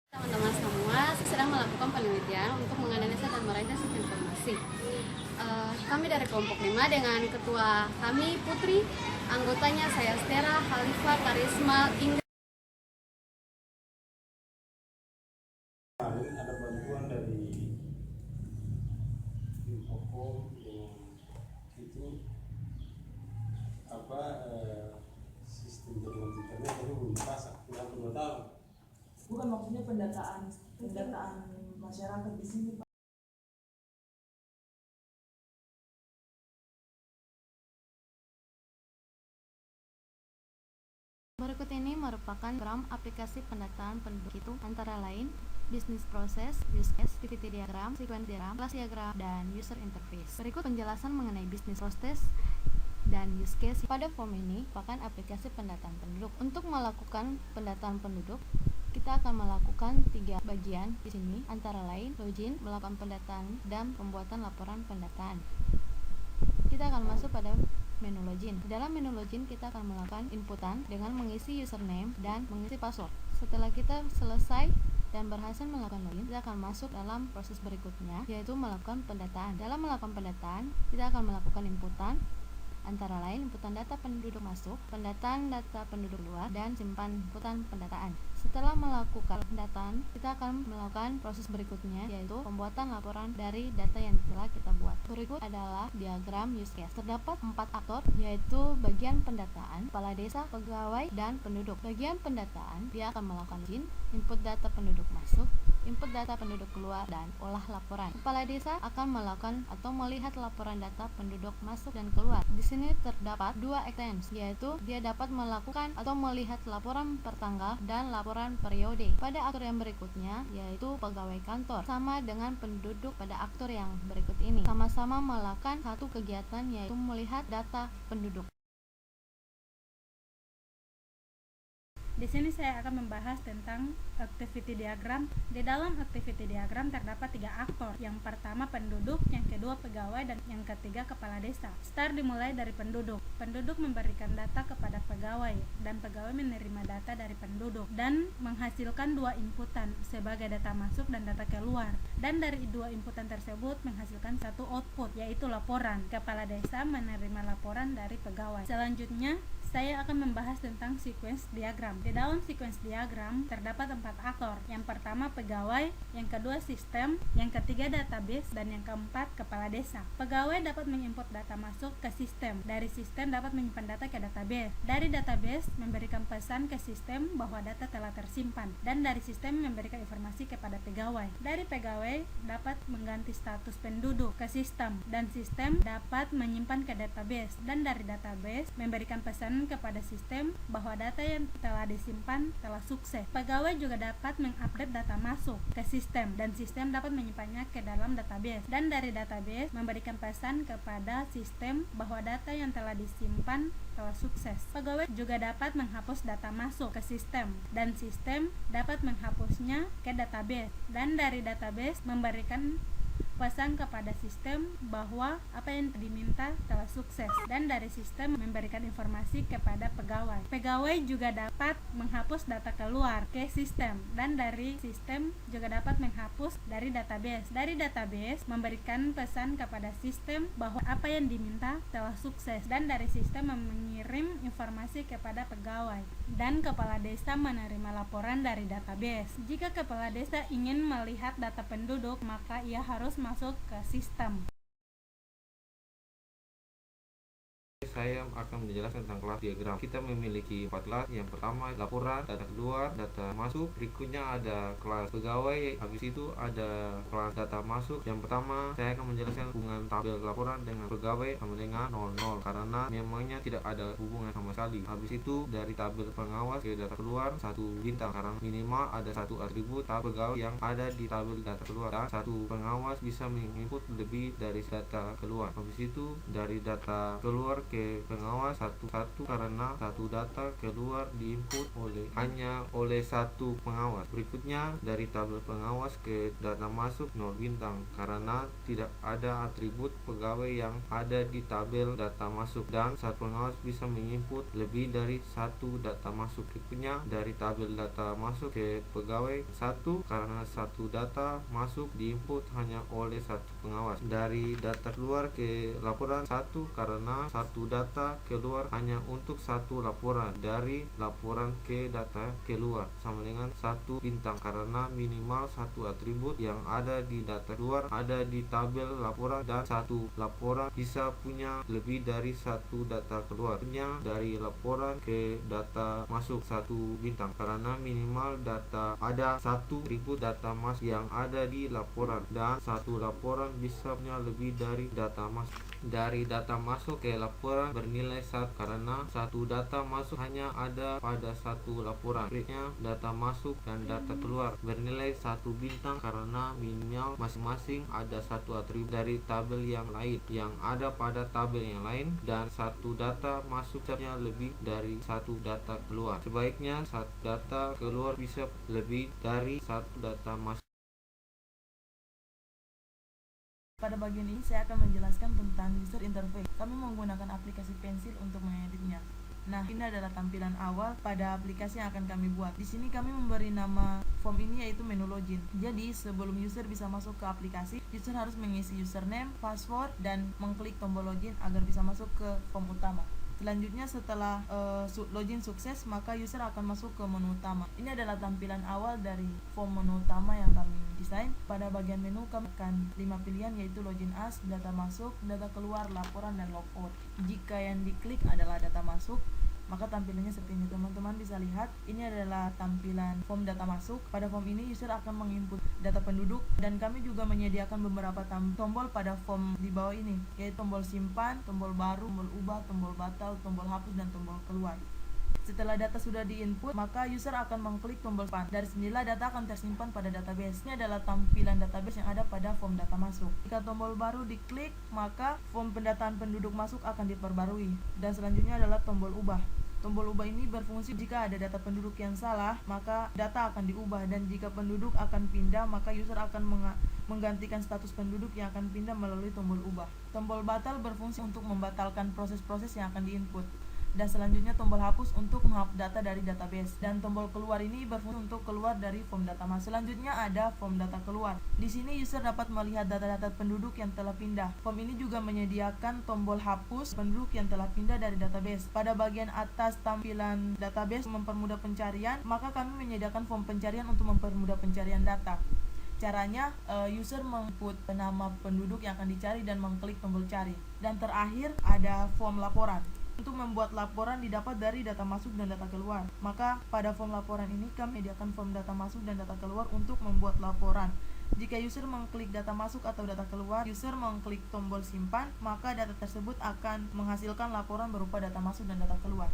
Teman-teman semua, saya sedang melakukan penelitian untuk menganalisa dan merancang sistem informasi. Kami dari kelompok 5 dengan ketua kami Putri, anggotanya saya Stera, Halifa, Karisma, Ingrid. Ada bantuan dari Infocom dengan itu apa sistem jaringan internet itu belum dipasang, tidak perlu tahu. Bukan maksudnya pendataan masyarakat di sini, Pak. Berikut ini merupakan program aplikasi pendataan penduduk itu antara lain bisnis proses, use case, activity diagram, sequence diagram, class diagram, dan user interface. Berikut penjelasan mengenai bisnis proses dan use case. Pada form ini merupakan aplikasi pendataan penduduk. Untuk melakukan pendataan penduduk, kita akan melakukan 3 bagian di sini antara lain login, melakukan pendataan, dan pembuatan laporan pendataan. Kita akan masuk pada menu login. Dalam menu login kita akan melakukan inputan dengan mengisi username dan mengisi password. Setelah kita selesai dan berhasil melakukan login, kita akan masuk dalam proses berikutnya, yaitu melakukan pendataan. Dalam melakukan pendataan, kita akan melakukan inputan antara lain inputan data penduduk masuk, pendataan data penduduk keluar, dan simpan inputan pendataan. Setelah melakukan pendataan, kita akan melakukan proses berikutnya, yaitu pembuatan laporan dari data yang telah kita buat. Berikut adalah diagram use case. Terdapat 4 aktor, yaitu bagian pendataan, kepala desa, pegawai, dan penduduk. Bagian pendataan, dia akan melakukan login, input data penduduk masuk, input data penduduk keluar, dan olah laporan. Kepala desa akan melakukan atau melihat laporan data penduduk masuk dan keluar. Di sini terdapat 2 extents, yaitu dia dapat melakukan atau melihat laporan per tanggal dan laporan periode. Pada aktor yang berikutnya, yaitu pegawai kantor, sama dengan penduduk pada aktor yang berikut ini. Sama-sama melakukan satu kegiatan, yaitu melihat data penduduk. Di sini saya akan membahas tentang activity diagram. Di dalam activity diagram terdapat 3 aktor. Yang pertama penduduk, yang kedua pegawai, dan yang ketiga kepala desa. Start dimulai dari penduduk. Penduduk memberikan data kepada pegawai, dan pegawai menerima data dari penduduk dan menghasilkan 2 inputan sebagai data masuk dan data keluar. Dan dari 2 inputan tersebut menghasilkan 1 output, yaitu laporan. Kepala desa menerima laporan dari pegawai. Selanjutnya saya akan membahas tentang sequence diagram. Di dalam sequence diagram terdapat 4 aktor. Yang pertama pegawai, yang kedua sistem, yang ketiga database, dan yang keempat kepala desa. Pegawai dapat menginput data masuk ke sistem. Dari sistem dapat menyimpan data ke database. Dari database memberikan pesan ke sistem bahwa data telah tersimpan, dan dari sistem memberikan informasi kepada pegawai. Dari pegawai dapat mengganti status penduduk ke sistem, dan sistem dapat menyimpan ke database, dan dari database memberikan pesan kepada sistem bahwa data yang telah disimpan telah sukses. Pegawai juga dapat mengupdate data masuk ke sistem, dan sistem dapat menyimpannya ke dalam database, dan dari database memberikan pesan kepada sistem bahwa data yang telah disimpan telah sukses. Pegawai juga dapat menghapus data masuk ke sistem, dan sistem dapat menghapusnya ke database, dan dari database memberikan pesan kepada sistem bahwa apa yang diminta telah sukses, dan dari sistem memberikan informasi kepada pegawai. Pegawai juga dapat menghapus data keluar ke sistem, dan dari sistem juga dapat menghapus dari database. Dari database memberikan pesan kepada sistem bahwa apa yang diminta telah sukses, dan dari sistem mengirim informasi kepada pegawai. Dan kepala desa menerima laporan dari database. Jika kepala desa ingin melihat data penduduk, maka ia harus masuk ke sistem. Saya akan menjelaskan tentang kelas diagram. Kita memiliki 4 kelas. Yang pertama laporan, data keluar, data masuk. Berikutnya ada kelas pegawai. Habis itu ada kelas data masuk. Yang pertama saya akan menjelaskan hubungan tabel laporan dengan pegawai sama dengan 00, karena memangnya tidak ada hubungan sama sekali. Habis itu dari tabel pengawas ke data keluar 1 bintang, karena minimal ada 1 atribut tabel pegawai yang ada di tabel data keluar, dan 1 pengawas bisa menginput lebih dari data keluar. Habis itu dari data keluar ke pengawas satu-satu karena satu data keluar diinput hanya oleh satu pengawas. Berikutnya dari tabel pengawas ke data masuk 0 bintang karena tidak ada atribut pegawai yang ada di tabel data masuk dan satu pengawas bisa menginput lebih dari satu data masuk. Berikutnya dari tabel data masuk ke pegawai 1 karena satu data masuk diinput hanya oleh satu pengawas. Dari data keluar ke laporan 1 karena satu data keluar hanya untuk satu laporan. Dari laporan ke data keluar sama dengan 1 bintang karena minimal satu atribut yang ada di data keluar ada di tabel laporan dan satu laporan bisa punya lebih dari satu data keluar. Dari laporan ke data masuk 1 bintang karena minimal data ada satu atribut data masuk yang ada di laporan dan satu laporan bisa punya lebih dari data masuk. Dari data masuk ke laporan bernilai 1 karena satu data masuk hanya ada pada satu laporan. Berikutnya data masuk dan data keluar bernilai 1 bintang karena minimal masing-masing ada satu atribut dari tabel yang lain yang ada pada tabel yang lain dan satu data masuknya lebih dari satu data keluar. Sebaiknya satu data keluar bisa lebih dari satu data masuk. Pada bagian ini saya akan menjelaskan tentang user interface. Kami menggunakan aplikasi Pensil untuk mengeditnya. Nah, ini adalah tampilan awal pada aplikasi yang akan kami buat. Di sini kami memberi nama form ini yaitu menu login. Jadi, sebelum user bisa masuk ke aplikasi, user harus mengisi username, password, dan mengklik tombol login agar bisa masuk ke form utama. Selanjutnya setelah login sukses, maka user akan masuk ke menu utama. Ini adalah tampilan awal dari form menu utama yang kami desain. Pada bagian menu kami akan 5 pilihan yaitu login as, data masuk, data keluar, laporan, dan logout. Jika yang diklik adalah data masuk, maka tampilannya seperti ini. Teman-teman bisa lihat, ini adalah tampilan form data masuk. Pada form ini user akan menginput data penduduk dan kami juga menyediakan beberapa tombol pada form di bawah ini, yaitu tombol simpan, tombol baru, tombol ubah, tombol batal, tombol hapus, dan tombol keluar. Setelah data sudah diinput, maka user akan mengklik tombol simpan. Dari sinilah data akan tersimpan pada database. Ini adalah tampilan database yang ada pada form data masuk. Jika tombol baru diklik, maka form pendataan penduduk masuk akan diperbarui. Dan selanjutnya adalah tombol ubah. Tombol ubah ini berfungsi jika ada data penduduk yang salah, maka data akan diubah, dan jika penduduk akan pindah, maka user akan menggantikan status penduduk yang akan pindah melalui tombol ubah. Tombol batal berfungsi untuk membatalkan proses-proses yang akan diinput. Dan selanjutnya tombol hapus untuk menghapus data dari database. Dan tombol keluar ini berfungsi untuk keluar dari form data masuk. Selanjutnya ada form data keluar. Di sini user dapat melihat data-data penduduk yang telah pindah. Form ini juga menyediakan tombol hapus penduduk yang telah pindah dari database. Pada bagian atas tampilan database mempermudah pencarian, maka kami menyediakan form pencarian untuk mempermudah pencarian data. Caranya, user menginput nama penduduk yang akan dicari dan mengklik tombol cari. Dan terakhir ada form laporan. Untuk membuat laporan didapat dari data masuk dan data keluar. Maka pada form laporan ini kami menyediakan form data masuk dan data keluar untuk membuat laporan. Jika user mengklik data masuk atau data keluar, user mengklik tombol simpan, maka data tersebut akan menghasilkan laporan berupa data masuk dan data keluar.